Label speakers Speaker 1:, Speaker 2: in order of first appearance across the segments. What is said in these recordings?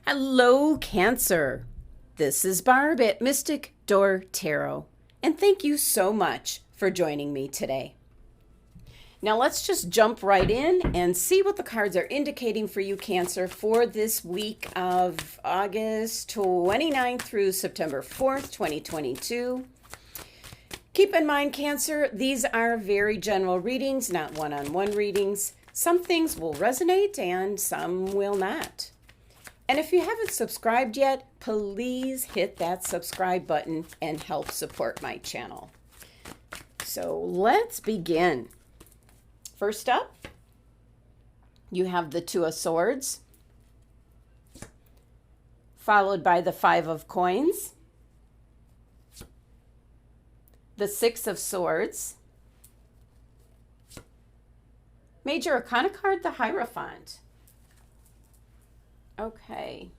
Speaker 1: Hello, Cancer. This is Barb at Mystic Door Tarot, and thank you so much for joining me today. Now let's just jump right in and see what the cards are indicating for you, Cancer, for this week of August 29th through September 4th, 2022. Keep in mind, Cancer, these are very general readings, not one-on-one readings. Some things will resonate and some will not. And if you haven't subscribed yet, please hit that subscribe button and help support my channel. So let's begin. First up, you have the Two of Swords, followed by the Five of Coins, the Six of Swords, Major Arcana card, the Hierophant. Okay.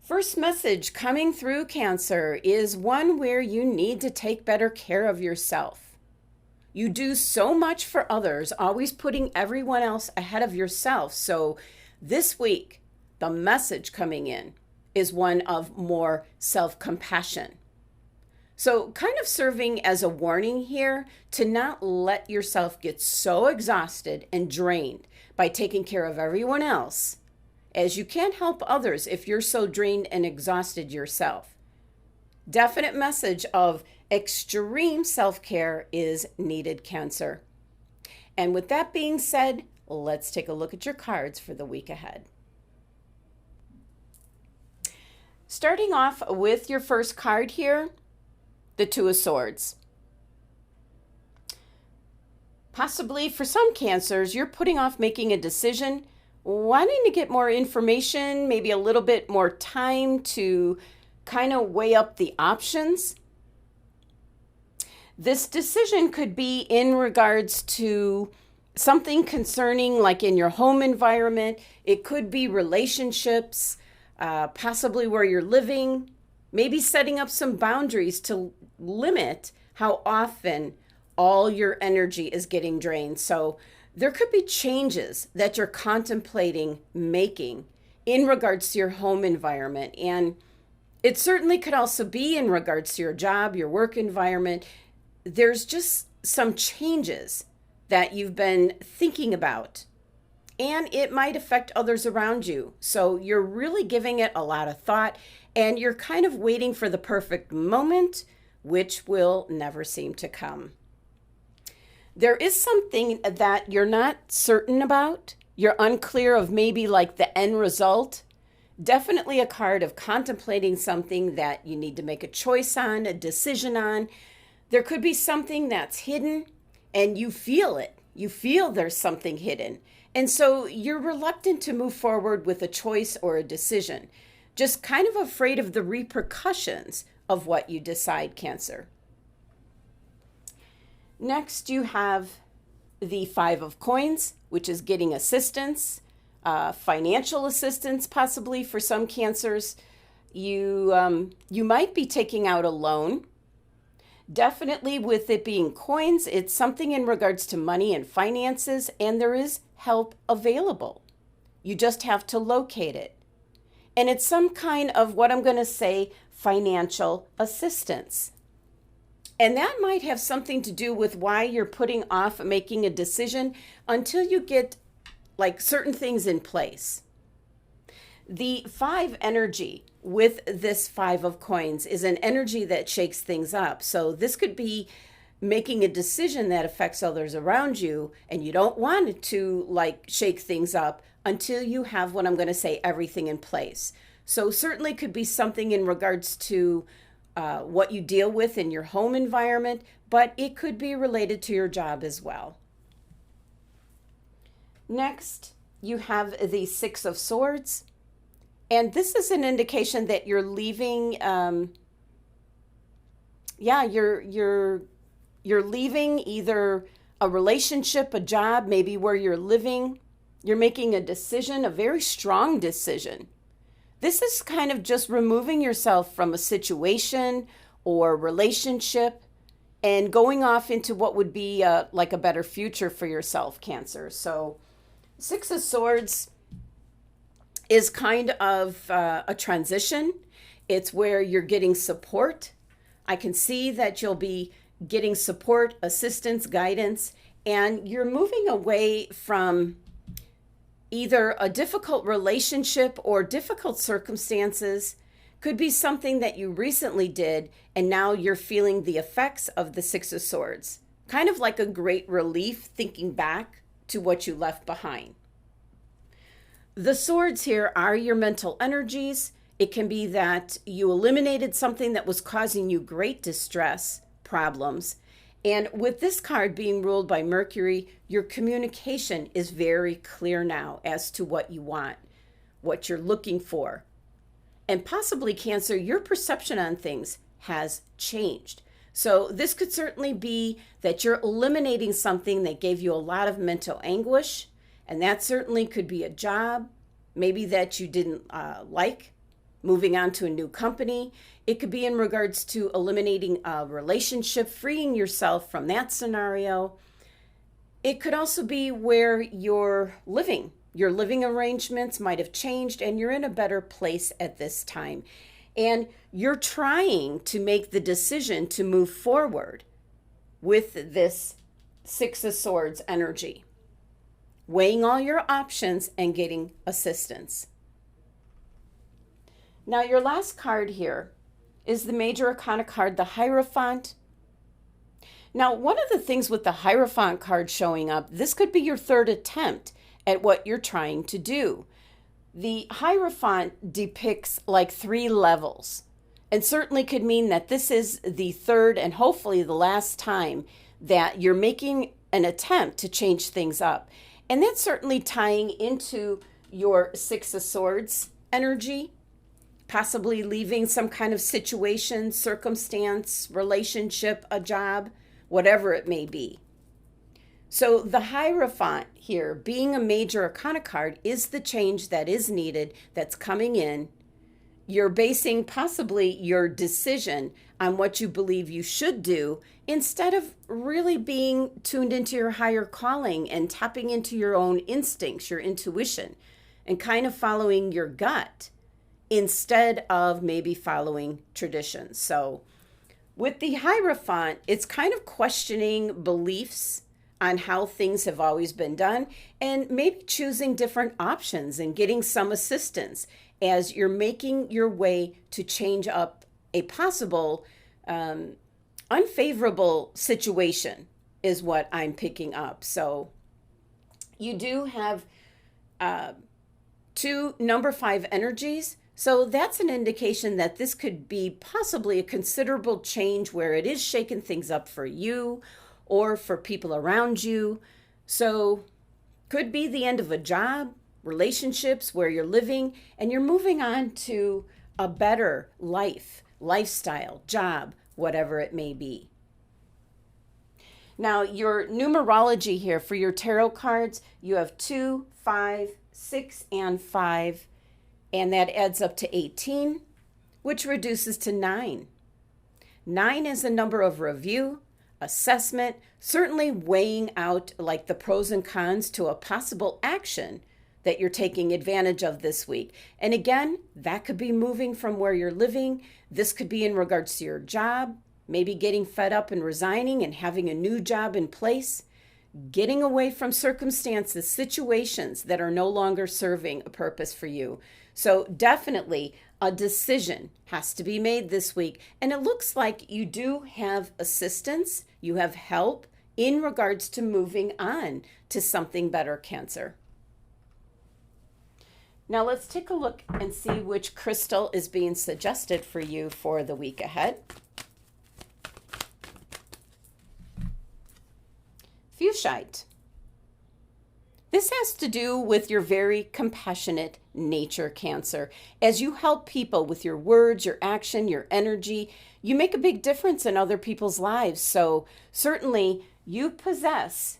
Speaker 1: First message coming through, Cancer, is one where you need to take better care of yourself. You do so much for others, always putting everyone else ahead of yourself. So this week, the message coming in is one of more self-compassion. So kind of serving as a warning here to not let yourself get so exhausted and drained by taking care of everyone else, as you can't help others if you're so drained and exhausted yourself. Definite message of extreme self-care is needed, Cancer. And with that being said, let's take a look at your cards for the week ahead. Starting off with your first card here, the Two of Swords. Possibly for some Cancers, you're putting off making a decision, wanting to get more information, maybe a little bit more time to kind of weigh up the options. This decision could be in regards to something concerning, like in your home environment. It could be relationships, possibly where you're living, maybe setting up some boundaries to limit how often all your energy is getting drained. So there could be changes that you're contemplating making in regards to your home environment. And it certainly could also be in regards to your job, your work environment. There's just some changes that you've been thinking about, and it might affect others around you. So you're really giving it a lot of thought, and you're kind of waiting for the perfect moment, which will never seem to come. There is something that you're not certain about. You're unclear of maybe like the end result. Definitely a card of contemplating something that you need to make a choice on, a decision on. There could be something that's hidden and you feel it. You feel there's something hidden. And so you're reluctant to move forward with a choice or a decision. Just kind of afraid of the repercussions of what you decide, Cancer. Next, you have the Five of Coins, which is getting assistance, financial assistance, possibly for some Cancers. You might be taking out a loan. Definitely with it being coins, it's something in regards to money and finances, and there is help available. You just have to locate it. And it's some kind of, what I'm going to say, financial assistance. And that might have something to do with why you're putting off making a decision until you get like certain things in place. The five energy with this Five of Coins is an energy that shakes things up. So this could be making a decision that affects others around you, and you don't want it to like shake things up until you have, what I'm going to say, everything in place. So certainly could be something in regards to what you deal with in your home environment, but it could be related to your job as well. Next, you have the Six of Swords, and this is an indication that you're leaving. You're leaving either a relationship, a job, maybe where you're living. You're making a decision, a very strong decision. This is kind of just removing yourself from a situation or relationship. and going off into what would be like a better future for yourself, Cancer. So Six of Swords is kind of a transition. It's where you're getting support. I can see that you'll be getting support, assistance, guidance, and you're moving away from either a difficult relationship or difficult circumstances. Could be something that you recently did, and now you're feeling the effects of the Six of Swords. Kind of like a great relief thinking back to what you left behind. The swords here are your mental energies. It can be that you eliminated something that was causing you great distress, problems. And with this card being ruled by Mercury, your communication is very clear now as to what you want, what you're looking for. And possibly, Cancer, your perception on things has changed. So this could certainly be that you're eliminating something that gave you a lot of mental anguish. And that certainly could be a job, maybe that you didn't like, moving on to a new company. It could be in regards to eliminating a relationship, freeing yourself from that scenario. It could also be where you're living. Your living arrangements might have changed and you're in a better place at this time. And you're trying to make the decision to move forward with this Six of Swords energy, weighing all your options and getting assistance. Now, your last card here is the Major Arcana card, the Hierophant. Now, one of the things with the Hierophant card showing up, this could be your third attempt at what you're trying to do. The Hierophant depicts like 3 levels, and certainly could mean that this is the third and hopefully the last time that you're making an attempt to change things up. And that's certainly tying into your Six of Swords energy, possibly leaving some kind of situation, circumstance, relationship, a job, whatever it may be. So the Hierophant here, being a Major Arcana card, is the change that is needed, that's coming in. You're basing possibly your decision on what you believe you should do instead of really being tuned into your higher calling and tapping into your own instincts, your intuition, and kind of following your gut instead of maybe following traditions. So with the Hierophant, it's kind of questioning beliefs on how things have always been done and maybe choosing different options and getting some assistance as you're making your way to change up a possible unfavorable situation is what I'm picking up. So you do have 2 number 5 energies. So that's an indication that this could be possibly a considerable change where it is shaking things up for you or for people around you. So could be the end of a job, relationships where you're living, and you're moving on to a better life, lifestyle, job, whatever it may be. Now, your numerology here for your tarot cards, you have 2, 5, 6, and 5, and that adds up to 18, which reduces to 9. 9 is a number of review, assessment, certainly weighing out like the pros and cons to a possible action that you're taking advantage of this week. And again, that could be moving from where you're living. This could be in regards to your job, maybe getting fed up and resigning and having a new job in place, getting away from circumstances, situations that are no longer serving a purpose for you. So definitely a decision has to be made this week. And it looks like you do have assistance, you have help in regards to moving on to something better, Cancer. Now let's take a look and see which crystal is being suggested for you for the week ahead. Fuchsite. This has to do with your very compassionate nature, Cancer. As you help people with your words, your action, your energy, you make a big difference in other people's lives. So certainly you possess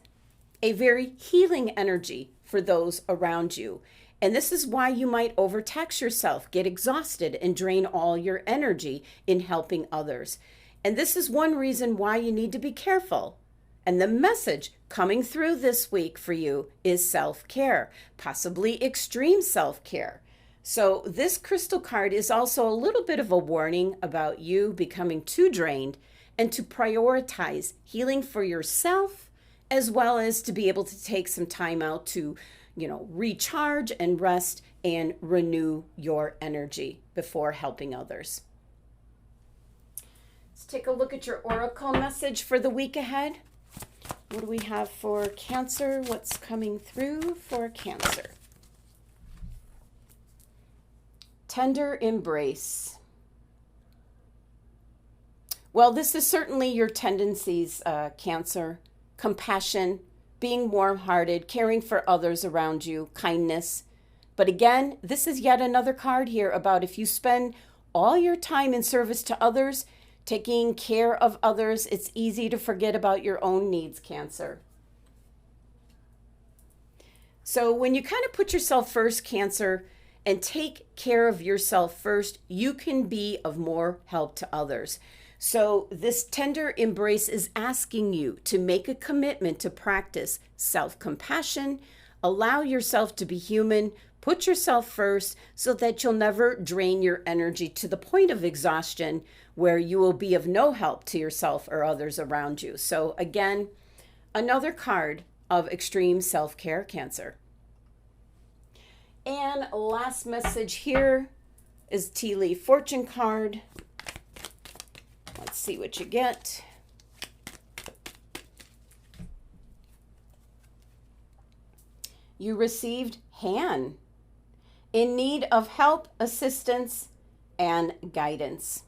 Speaker 1: a very healing energy for those around you. And this is why you might overtax yourself, get exhausted, and drain all your energy in helping others. And this is one reason why you need to be careful. And the message coming through this week for you is self-care, possibly extreme self-care. So this crystal card is also a little bit of a warning about you becoming too drained and to prioritize healing for yourself, as well as to be able to take some time out to, recharge and rest and renew your energy before helping others. Let's take a look at your oracle message for the week ahead. What do we have for Cancer? What's coming through for Cancer? Tender embrace. Well, this is certainly your tendencies, Cancer. Compassion, being warm-hearted, caring for others around you, kindness. But again, this is yet another card here about if you spend all your time in service to others, taking care of others, it's easy to forget about your own needs, Cancer. So when you kind of put yourself first, Cancer, and take care of yourself first, you can be of more help to others. So this tender embrace is asking you to make a commitment to practice self-compassion, allow yourself to be human, put yourself first so that you'll never drain your energy to the point of exhaustion where you will be of no help to yourself or others around you. So again, another card of extreme self-care, Cancer. And last message here is Tea Leaf Fortune card. Let's see what you get. You received Han, in need of help, assistance, and guidance.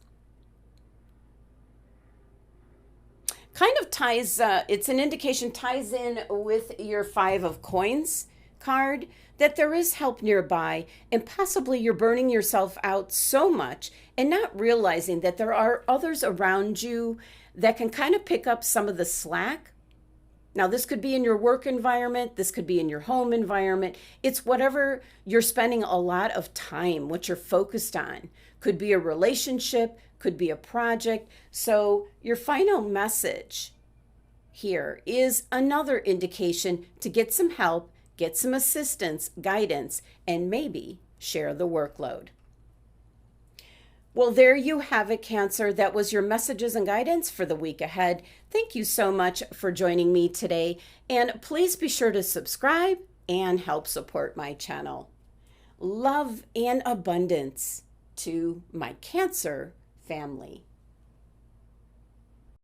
Speaker 1: Kind of ties, it's an indication, ties in with your Five of Coins card, that there is help nearby, and possibly you're burning yourself out so much and not realizing that there are others around you that can kind of pick up some of the slack. Now, this could be in your work environment. This could be in your home environment. It's whatever you're spending a lot of time, what you're focused on. Could be a relationship, could be a project. So your final message here is another indication to get some help, get some assistance, guidance, and maybe share the workload. Well, there you have it, Cancer. That was your messages and guidance for the week ahead. Thank you so much for joining me today. And please be sure to subscribe and help support my channel. Love and abundance to my Cancer family.